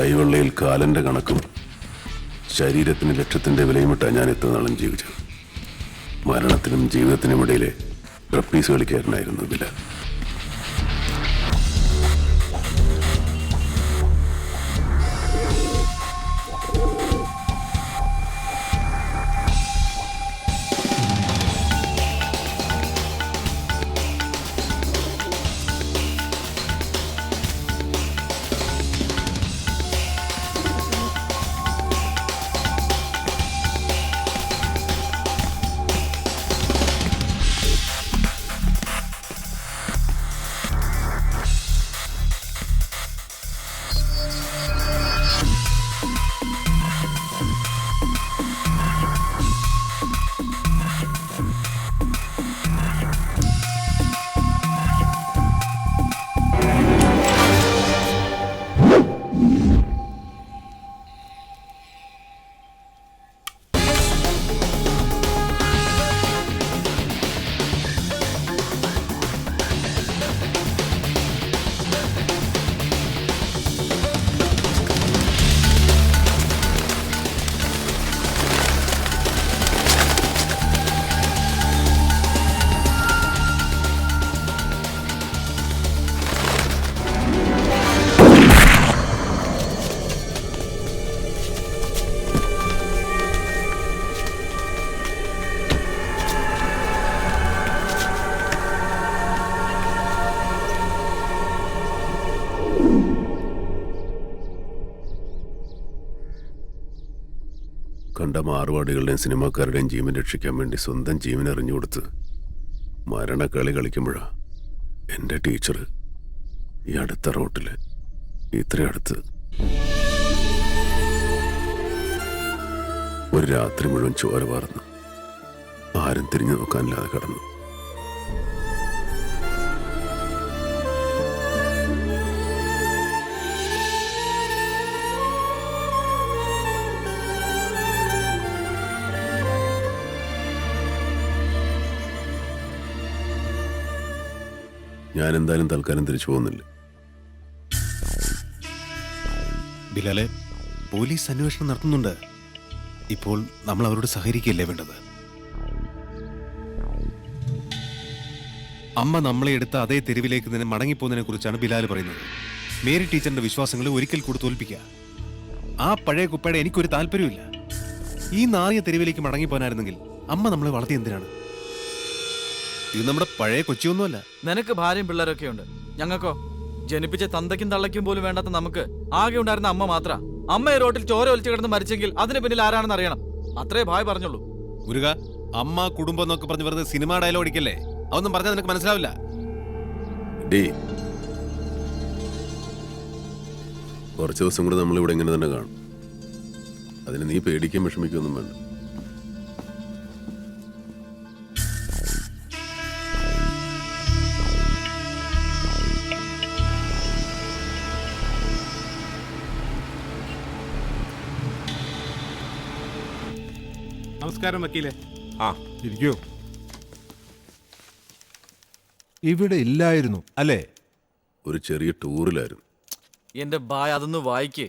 കൈവെള്ളയിൽ കാലന്റെ കണക്കും ശരീരത്തിന് ലക്ഷത്തിന്റെ വിലയുമിട്ടാണ് ഞാൻ എത്ര നാളും ജീവിച്ചത്. മരണത്തിനും ജീവിതത്തിനും ഇടയിലെ ട്രപ്പീസ് കളിക്കാരനായിരുന്നു ബിലാൽ. കണ്ട മാറുപാടുകളുടെയും സിനിമാക്കാരുടെയും ജീവൻ രക്ഷിക്കാൻ വേണ്ടി സ്വന്തം ജീവൻ എറിഞ്ഞു കൊടുത്ത് മരണക്കളി കളിക്കുമ്പോഴാ എൻ്റെ ടീച്ചർ ഈ അടുത്ത റോട്ടില് ഇത്ര അടുത്ത് ഒരു രാത്രി മുഴുവൻ ചോര വാർന്നു ആരും തിരിഞ്ഞു നോക്കാനില്ലാതെ കടന്നു. ഞാൻ എന്തായാലും തൽക്കാലം തിരിച്ചു പോകുന്നില്ല. ബിലാലെ, പോലീസ് അന്വേഷണം നടത്തുന്നുണ്ട്. ഇപ്പോൾ നമ്മൾ അവരോട് സഹകരിക്കുകയല്ലേ വേണ്ടത്? അമ്മ നമ്മളെ എടുത്ത അതേ തെരുവിലേക്ക് തന്നെ മടങ്ങിപ്പോകുന്നതിനെ കുറിച്ചാണ് ബിലാൽ പറയുന്നത്. മേരി ടീച്ചറിന്റെ വിശ്വാസങ്ങളെ ഒരിക്കൽ കൂടി തോൽപ്പിക്കുക. ആ പഴയ കുപ്പയുടെ എനിക്കൊരു താല്പര്യമില്ല. ഈ നാറിയ തെരുവിലേക്ക് മടങ്ങിപ്പോനായിരുന്നെങ്കിൽ അമ്മ നമ്മളെ വളർത്തി എന്തിനാണ്? ഇത് നമ്മുടെ പഴയ കൊച്ചിയൊന്നുമല്ല. നിനക്ക് ഭാര്യയും പിള്ളേരൊക്കെ ഉണ്ട്, ഞങ്ങൾക്കോ ജനിപ്പിച്ച തന്തയ്ക്കും തള്ളയ്ക്കും പോലും വേണ്ടാത്ത നമുക്ക് ആകെ ഉണ്ടായിരുന്ന അമ്മ മാത്ര. അമ്മ ഈ റോട്ടിൽ ചോര ഒലിച്ചു കിടന്ന് മരിച്ചെങ്കിൽ അതിന് പിന്നിൽ ആരാണെന്ന് അറിയണം. അത്രേ ഭായ് പറഞ്ഞുള്ളൂ. മുരുക, അമ്മ കുടുംബം എന്നൊക്കെ പറഞ്ഞ് വെറുതെ സിനിമ ഡയലോഗ് അടിക്കല്ലേ? അതൊന്നും പറഞ്ഞാൽ നിനക്ക് മനസ്സിലാവില്ല. കുറച്ച് ദിവസം കൂടെ നമ്മളിവിടെ ഇങ്ങനെ തന്നെ കാണും. അതിന് നീ പേടിക്കാൻ വിഷമിക്കൊന്നും വേണ്ട. നമസ്കാരം വക്കീലെ. ആ, ഇരിക്കൂ. ഇവിടെ ഇല്ലായിരുന്നു അല്ലേ? ഒരു ചെറിയ ടൂറിലായിരുന്നു. എന്റെ ഭായ് അതൊന്ന് വായിക്കേ.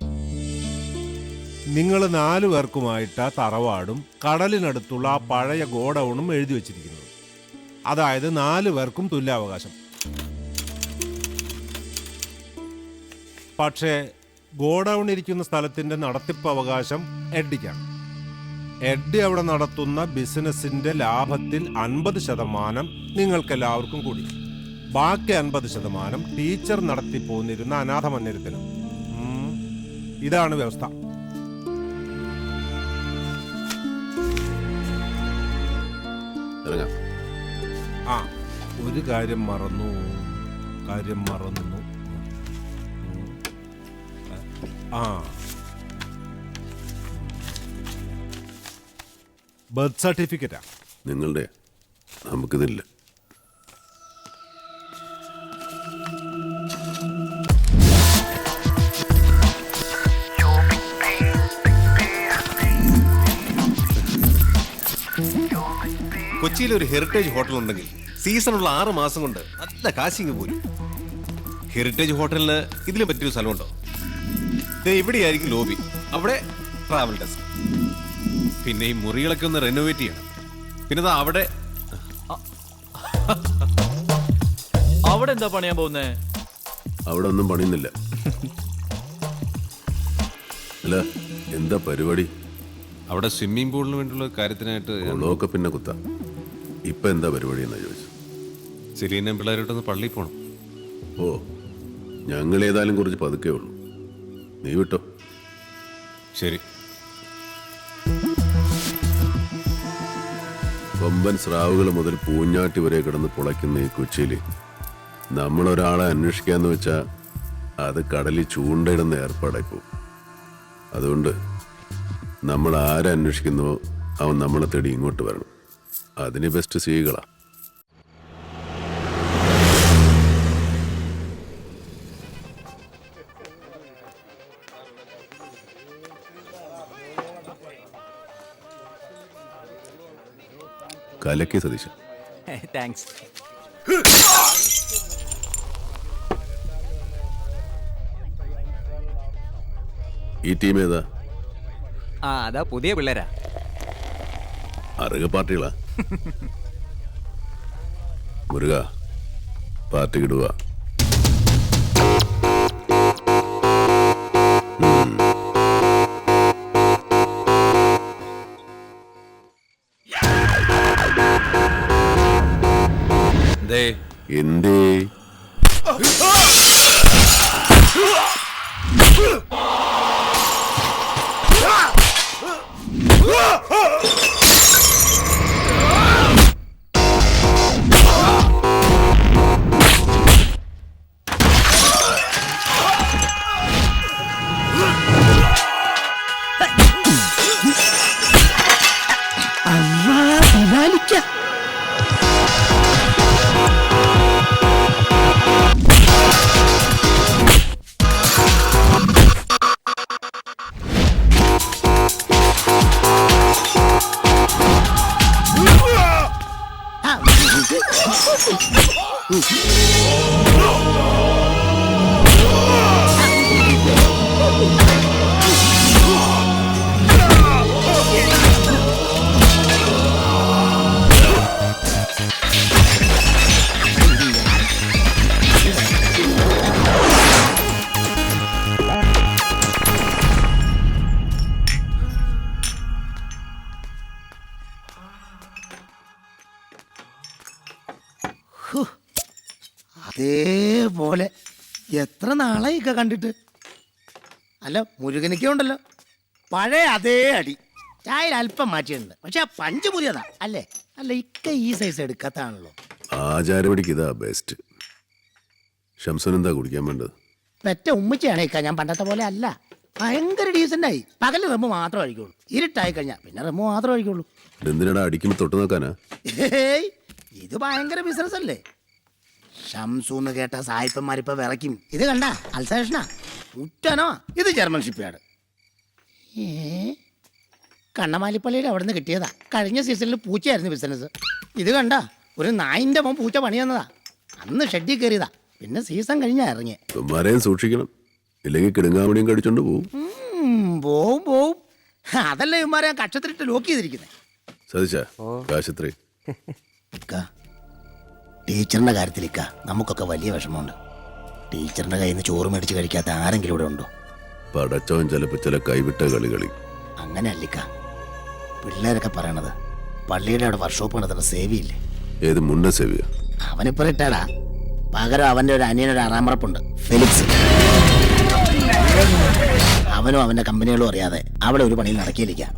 നിങ്ങൾ 4 പേർക്കുമായിട്ടാ തറവാടും കടലിനടുത്തുള്ള ആ പഴയ ഗോഡൌണും എഴുതി വെച്ചിരിക്കുന്നത്. അതായത് 4 പേർക്കും തുല്യാവകാശം. പക്ഷേ ഗോഡൌൺ ഇരിക്കുന്ന സ്ഥലത്തിന്റെ നടത്തിപ്പ് അവകാശം എഡ്ഡിക്കാണ്. എഡ്ഡി അവിടെ നടത്തുന്ന ബിസിനസിന്റെ ലാഭത്തിൽ 50% നിങ്ങൾക്കെല്ലാവർക്കും കൂടി, ബാക്കി 50% ടീച്ചർ നടത്തി പോന്നിരുന്ന അനാഥ മന്ദിരത്തിനും. ഇതാണ് വ്യവസ്ഥ. ആ, ഒരു കാര്യം മറന്നു. ആ, ബർത്ത് സർട്ടിഫിക്കറ്റാ നിങ്ങളുടെ. നമുക്കിതില്ല. കൊച്ചിയിൽ ഒരു ഹെറിറ്റേജ് ഹോട്ടൽ ഉണ്ടെങ്കിൽ സീസണുള്ള 6 മാസം കൊണ്ട് നല്ല കാശിങ് പോലും. ഹെറിറ്റേജ് ഹോട്ടലിന് ഇതിലും പറ്റിയൊരു സ്ഥലമുണ്ടോ? ഇവിടെയായിരിക്കും ലോബി, അവിടെ ട്രാവൽ ഡെസ്ക്. പിന്നെ ഈ മുറികളൊക്കെ ഒന്ന് റെനോവേറ്റ് ചെയ്യണം. പിന്നെ ദാ അവിടെ അവിടെ എന്താ പണിയാൻ പോകുന്നേ? അവിടെ ഒന്നും പണിയുന്നില്ല. അല്ല, എന്താ പരിപാടി? അവിടെ സ്വിമ്മിംഗ് പൂളിന് വേണ്ടിയുള്ള കാര്യത്തിനായിട്ട് കുളമൊക്കെ പിന്നെ കുത്താം. ഇപ്പൊ എന്താ പരിപാടി എന്നാ ചോദിച്ചു. സെലീനയും പിള്ളേരോട്ടൊന്ന് പള്ളിയിൽ പോകണം. ഓ, ഞങ്ങൾ ഏതായാലും കുറച്ച് പതുക്കേ ഉള്ളൂ. നീ വിട്ടോ. ശരി. കൊമ്പൻ സ്രാവുകൾ മുതൽ പൂഞ്ഞാട്ടി വരെ കിടന്ന് പുളയ്ക്കുന്ന ഈ കൊച്ചിയിൽ നമ്മളൊരാളെ അന്വേഷിക്കാന്ന് വെച്ചാൽ അത് കടലിൽ ചൂണ്ടയിടുന്ന ഏർപ്പാടായി പോകും. അതുകൊണ്ട് നമ്മൾ ആരെ അന്വേഷിക്കുന്നുവോ അവൻ നമ്മളെ തേടി ഇങ്ങോട്ട് വരണം. അതിന് ബെസ്റ്റ് സ്ത്രീകളാ. കലക്കി സതീശൻ. താങ്ക്സ്. ഈ ടീം ഏതാ? അതാ പുതിയ പിള്ളേരാ. അറുക പാർട്ടികളാ. മുരുക, പാർട്ടി കിടുക. എന്തേ അതേപോലെ എത്ര നാളായി ഇക്ക കണ്ടിട്ട്. അല്ല, മുരുകനിക്ക ഉണ്ടല്ലോ പഴയ അതേ അടി. ചായയിൽ അല്പം മാറ്റിയിട്ടുണ്ട്, പക്ഷെ ആ പഞ്ച് പുതിയതാ അല്ലേ? അല്ല, ഇക്ക ഈ സൈസ് എടുക്കാത്താണല്ലോ. ആചാരപടിക്ക് ഇതാ ബെസ്റ്റ്. ഷംസൻ എന്താ കുടിക്കാൻ വേണ്ടത്? പെറ്റ ഉമ്മച്ചിയാണ് ഇക്ക, ഞാൻ പണ്ടത്തെ പോലെ അല്ല. ഭയങ്കര ഡീസൻ്റായി. പകല് റമ്മ് മാത്രം കഴിക്കുള്ളൂ, ഇരുട്ടായി കഴിഞ്ഞാൽ പിന്നെ റമ്മ് മാത്രം കഴിക്കുള്ളൂ. എന്തിനാടാ അടിക്കുമ്പോൾ തൊട്ട് നോക്കാനാ? ഏയ്, ഇത് ഭയങ്കര ബിസിനസ് അല്ലേ. ഷംസൂന്ന് കേട്ട സായിപ്പന്മാരിപ്പോ വിറയ്ക്കും. ഇത് കണ്ട അൽസേഷനാ ഉറ്റനോ? ഇത് ജർമ്മൻ ഷിപ്പ്യാർഡ്. കണ്ണമാലിപ്പള്ളിയിൽ അവിടെ നിന്ന് കിട്ടിയതാ. കഴിഞ്ഞ സീസണിൽ പൂച്ചയായിരുന്നു ബിസിനസ്. ഇത് കണ്ട ഒരു നായിന്റെ മോൻ പൂച്ച പണി തന്നതാ. അന്ന് ഷെഡിൽ കയറിയതാ, പിന്നെ സീസൺ കഴിഞ്ഞാ ഇറങ്ങിയ. തുമ്മാരെയും സൂക്ഷിക്കണം, ഇല്ലെങ്കിൽ കിടുങ്ങാമണിയും കടിച്ചോണ്ട് പോവും. പോവും. അതല്ലേ ഇവന്മാരെ ഞാൻ കക്ഷത്തിലിട്ട് ലോക്ക് ചെയ്തിരിക്കുന്നത്. സതീശ, കാശത്രേ? ടീച്ചറിന്റെ കാര്യത്തിലിക്ക നമുക്കൊക്കെ വലിയ വിഷമമുണ്ട്. ടീച്ചറിന്റെ കയ്യിൽ നിന്ന് ചോറ് മേടിച്ച് കഴിക്കാത്ത ആരെങ്കിലും ഇവിടെ ഉണ്ടോ? പടച്ചോൻ ചിലപ്പോ ചില കൈവിട്ട കളി. അങ്ങനെ അല്ലിക്ക പിള്ളേരൊക്കെ പറയണത്. പള്ളിയുടെ അവിടെ വർക്ക്ഷോപ്പ് നടത്തുന്ന സേവിയില്ലേ? ഏത് മുണ്ട സേവിയ? അവനിപ്പോ റിട്ടയർഡാ. പകരം അവന്റെ ഒരു അനിയനൊരു ആറാമറപ്പുണ്ട്, ഫെലിക്സ്. അവനും അവന്റെ കമ്പനികളും അറിയാതെ അവിടെ ഒരു പണിയിൽ നടക്കിയിരിക്കാം.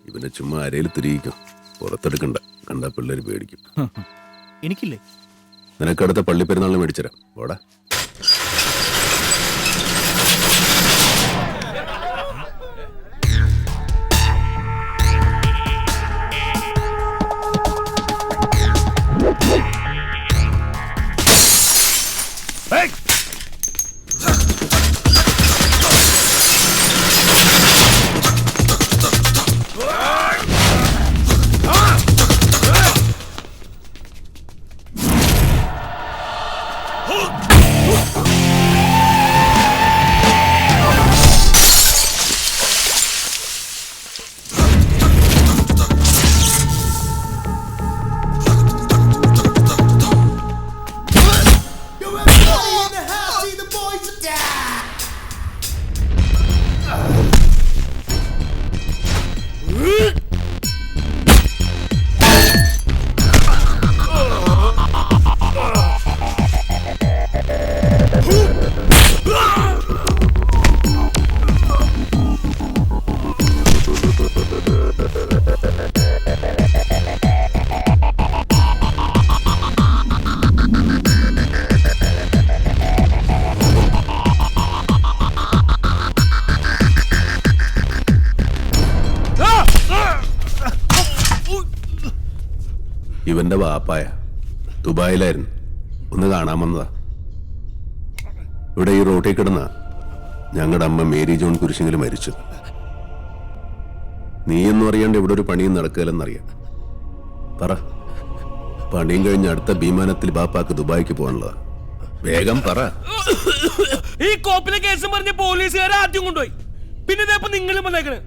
ഇവനെ ചുമ്മാ അരയിൽ തിരിയിക്കും, പുറത്തെടുക്കണ്ട. കണ്ട പിള്ളേര് പേടിക്കും. എനിക്കില്ലേ? നിനക്കടുത്ത പള്ളിപ്പെരുന്നാളിന് മേടിച്ചരാം. ഓടാ. ഇവന്റെ വാപ്പായ ദുബായിലായിരുന്നു. ഒന്ന് കാണാൻ വന്നതാ. ഇവിടെ ഈ റോട്ടിൽ കിടന്ന ഞങ്ങളുടെ അമ്മ മേരി ജോൺ കുരിശിങ്കിൽ മരിച്ചു. നീയൊന്നും അറിയാണ്ട് ഇവിടെ ഒരു പണിയും നടക്കില്ലെന്നറിയാം. പറ, പണിയും കഴിഞ്ഞ് അടുത്ത വിമാനത്തിൽ ബാപ്പാക്ക് ദുബായിക്ക് പോകാനുള്ളതാ. വേഗം പറ. ഈ കോപ്പിലെ കേസും പറഞ്ഞ് പോലീസുകാരെ ആദ്യം കൊണ്ടുപോയി. പിന്നെ ഇതേപ്പോ നിങ്ങളും വന്നേക്കണ്.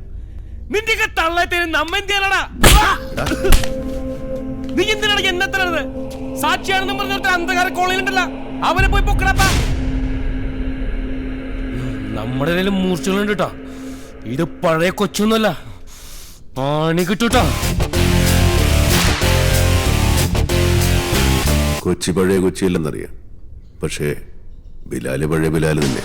നിന്റെയൊക്കെ തള്ളത്തേന് നമ്മ എന്ത് ചെയ്യാനാടാ? നീ എന്തിനാണ് എന്നെ തരണത്? സാക്ഷിയാണെന്ന് പറഞ്ഞിട്ട് അന്ധകാര കോളേജിലുണ്ടല്ലോ, അവനെ പോയി പൊക്കണപ്പാ. നമ്മുടെ കയ്യിലും മൂർച്ചകളുണ്ട് കേട്ടോ. ഇത് പഴയ കൊച്ചൊന്നുമല്ല, പണി കിട്ടൂട്ടോ. കൊച്ചി പഴയ കൊച്ചിയില്ലെന്നറിയാം, പക്ഷേ ബിലാല് പഴയ ബിലാല് തന്നെ.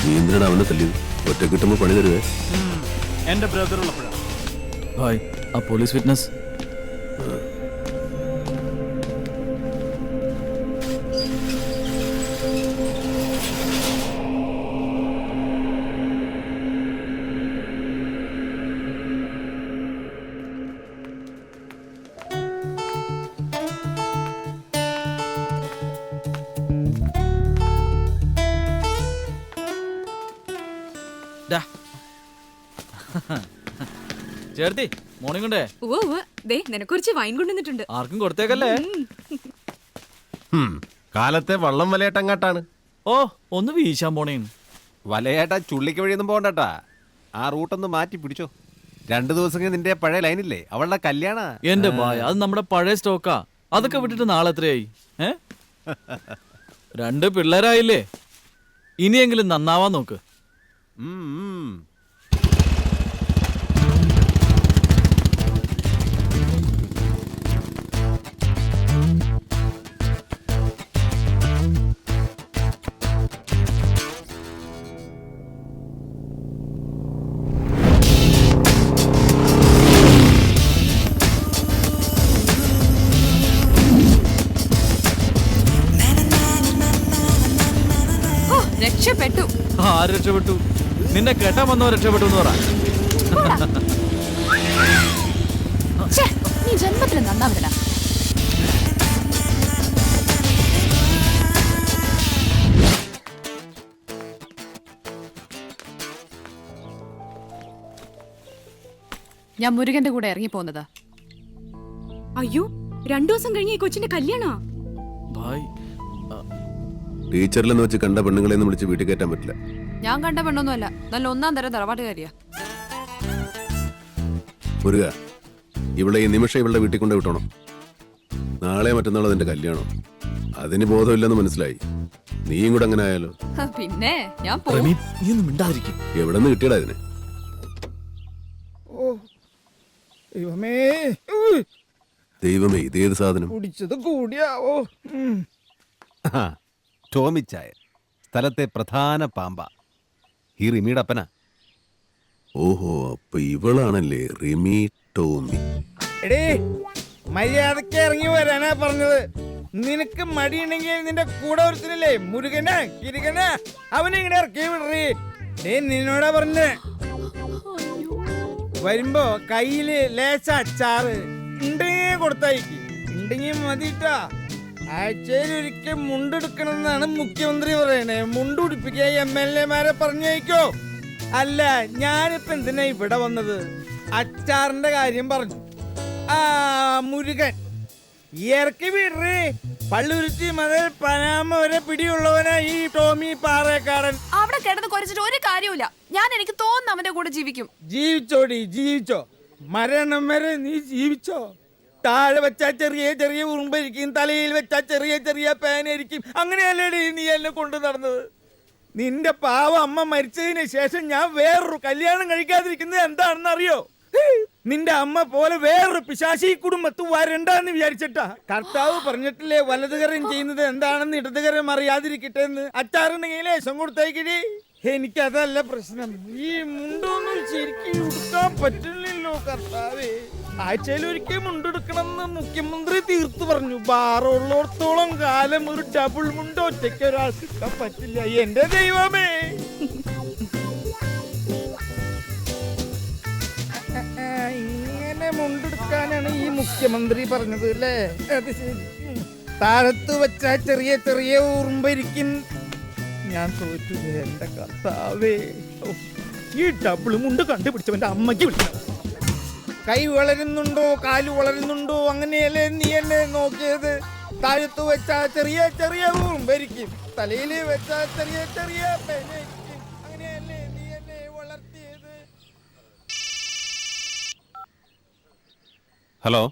നീ എന്തിനാണ് അവനെ തല്ലിയത്? ഒറ്റ കിട്ടുമ്പോ പണി തരുവേ. എന്റെ ബ്രദർ ഉള്ളപ്പോഴാണ്. ഭായ്, ആ പോലീസ് വിറ്റ്നസ്. ചേർത്തി മോർണിംഗ് ഉണ്ടേ? നിനക്കുറിച്ച് വൈൻ കൊണ്ടുവന്നിട്ടുണ്ട്. ആർക്കും കൊടുത്തേക്കല്ലേ? കാലത്തെ വള്ളം വലയേട്ടങ്ങാട്ടാണ്. ഓ, ഒന്ന് വീശാൻ പോണേന്ന്. വലയേട്ടാ ചുള്ളിക്ക് വഴിയൊന്നും പോകണ്ടട്ടാ. ആ റൂട്ടൊന്ന് മാറ്റി പിടിച്ചോ. 2 ദിവസം കഴിഞ്ഞ് നിന്റെ പഴയ ലൈനില്ലേ, അവളുടെ കല്യാണ. എന്റെ ഭായ, അത് നമ്മുടെ പഴയ സ്റ്റോക്കാ. അതൊക്കെ വിട്ടിട്ട് നാളെ എത്രയായി? 2 പിള്ളേരായില്ലേ? ഇനിയെങ്കിലും നന്നാവാൻ നോക്ക്. രക്ഷപ്പെട്ടു. ആര് രക്ഷപ്പെട്ടു? നിന്നെ കേട്ടാൻ വന്നവർ രക്ഷപ്പെട്ടു എന്ന് പറ. നീ ജന്മത്തിൽ നന്നാവില്ല. ഞാൻ മുരുകന്റെ കൂടെ ഇറങ്ങി പോന്നതാ. അയ്യോ, 2 ദിവസം കഴിഞ്ഞ ഈ കൊച്ചിന്റെ കല്യാണോ? ഭായ്, ടീച്ചറിലെന്ന് വെച്ച് കണ്ട പെണ്ണുങ്ങളെ ഒന്നും വിളിച്ച് വീട്ടിൽ കയറ്റാൻ പറ്റില്ല. ഞാൻ കണ്ട പെണ്ണൊന്നുമല്ല, നല്ല 1-ാം തരം തറവാട്ടുകാരിയാ. മുരുക, ഇവിടെ ഈ നിമിഷം ഇവളുടെ വീട്ടിൽ കൊണ്ട് വിട്ടോണം. നാളെ മറ്റന്നാൾ അതിന്റെ കല്യാണം. അതിന് ബോധമില്ലെന്ന് മനസ്സിലായി. നീയും കൂടെ അങ്ങനെ ആയാലോ? പിന്നെ ഞാൻ നീ ഒന്നും മിണ്ടാതിരിക്കും. എവിടെ നിന്ന് കിട്ടിയടാ ഇതിന്? ദൈവമേ, ഇതേത് സാധനം? കുടിച്ചത് കൂടിയാവോ? ടോമിച്ചായ സ്ഥലത്തെ പ്രധാന പാമ്പ. ഈ റിമിയുടെ അപ്പനാ. ഓഹോ, അപ്പൊ ഇവളാണല്ലേ റിമി ടോമി. എടേ, മര്യാദക്ക് ഇറങ്ങി വരാനാ പറഞ്ഞത്. നിനക്ക് മടിയുണ്ടെങ്കിൽ നിന്റെ കൂടെ ഒരുത്തിനല്ലേ മുരുകനാ കിരുകനാ, അവനെ ഇങ്ങനെ ഇറക്കി വിടറി. നിന്നോടാ പറഞ്ഞേ, വരുമ്പോ കയ്യില് ലേശ അച്ചാറ് ഉണ്ടെങ്കിൽ കൊടുത്തയക്ക്. ഉണ്ടെങ്കിൽ മതിട്ടാ. ആഴ്ചയിലൊരിക്കൽ മുണ്ടെടുക്കണമെന്നാണ് മുഖ്യമന്ത്രി പറയണേ. മുണ്ടുടിപ്പിക്കുക MLA-മാരെ പറഞ്ഞയക്കോ? അല്ല, ഞാനിപ്പോ എന്തിനാ ഇവിടെ വന്നത്? അച്ചാറിന്റെ കാര്യം പറഞ്ഞു. ആ മുരുകൻ ഇറക്കി വിടറി. പള്ളുരുത്തി മുതൽ പനാമ വരെ പിടിയുള്ളവനാ ഈ ടോമി പാറേക്കാടൻ. അവിടെ കിടന്ന് കുറച്ചിട്ട് ഒരു കാര്യമില്ല. ഞാൻ എനിക്ക് തോന്നുന്നു അവന്റെ കൂടെ ജീവിക്കും. ജീവിച്ചോടി, ജീവിച്ചോ. മരണം വരെ നീ ജീവിച്ചോ. താഴെ വെച്ചാ ചെറിയ ചെറിയ ഉറുമ്പായിരിക്കും, തലയിൽ വെച്ചാ ചെറിയ ചെറിയ പേനായിരിക്കും. അങ്ങനെയല്ലേടി നീ എന്നെ കൊണ്ടു നടന്നത്? നിന്റെ പാവ അമ്മ മരിച്ചതിന് ശേഷം ഞാൻ വേറൊരു കല്യാണം കഴിക്കാതിരിക്കുന്നത് എന്താണെന്ന് അറിയോ? നിന്റെ അമ്മ പോലെ വേറൊരു പിശാചി കുടുംബത്ത് വരണ്ടെന്ന് വിചാരിച്ചിട്ടാ. കർത്താവ് പറഞ്ഞിട്ടില്ലേ വലതുകരം ചെയ്യുന്നത് എന്താണെന്ന് ഇടതുകരം അറിയാതിരിക്കട്ടെ എന്ന്. അച്ചാറുണ്ടെങ്കിൽ ലേശം കൊടുത്തേക്കിടി. എനിക്കതല്ല പ്രശ്നം. ഈ മുണ്ടൊന്നും ശരിക്കും ഉടുക്കാൻ പറ്റില്ലല്ലോ കർത്താവേ. ആഴ്ചയിലൊരിക്കൽ മുണ്ടെടുക്കണമെന്ന് മുഖ്യമന്ത്രി തീർത്തു പറഞ്ഞു. ബാറുള്ളോടത്തോളം കാലം ഒരു ഡബിൾ മുണ്ട് ഒറ്റയ്ക്ക് ഒരാൾക്ക് ഇട്ടാൻ പറ്റില്ല. എന്റെ ദൈവമേ. മുണ്ടെടുക്കാനാണ് ഈ മുഖ്യമന്ത്രി പറഞ്ഞത് അല്ലേ? അത് ശരി. താഴത്ത് വെച്ചാ ചെറിയ ചെറിയ ഉറുമ്പിരിക്കും. ഞാൻ തോറ്റു എന്റെ കർത്താവേ. ഓ, ഈ ഡബിൾ മുണ്ട് കണ്ടുപിടിച്ചവന്റെ അമ്മയ്ക്ക് വിളിക്കണം. കൈ വളരുന്നുണ്ടോ കാല് വളരുന്നുണ്ടോ അങ്ങനെയല്ലേ നീയല്ലേ നോക്കിയത്? താഴത്ത് വെച്ചാ ചെറിയ ചെറിയ ഉറുമ്പിരിക്കും, തലയിൽ വെച്ചാ ചെറിയ ചെറിയ പേനയിരിക്കും. അങ്ങനെയല്ലേ നീയല്ലേ വളർത്തിയത്? ഹലോ,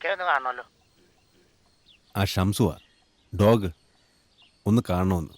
കാണണമല്ലോ. ആ ഷംസുവാ, ഡോഗ് ഒന്ന് കാണണമെന്ന്.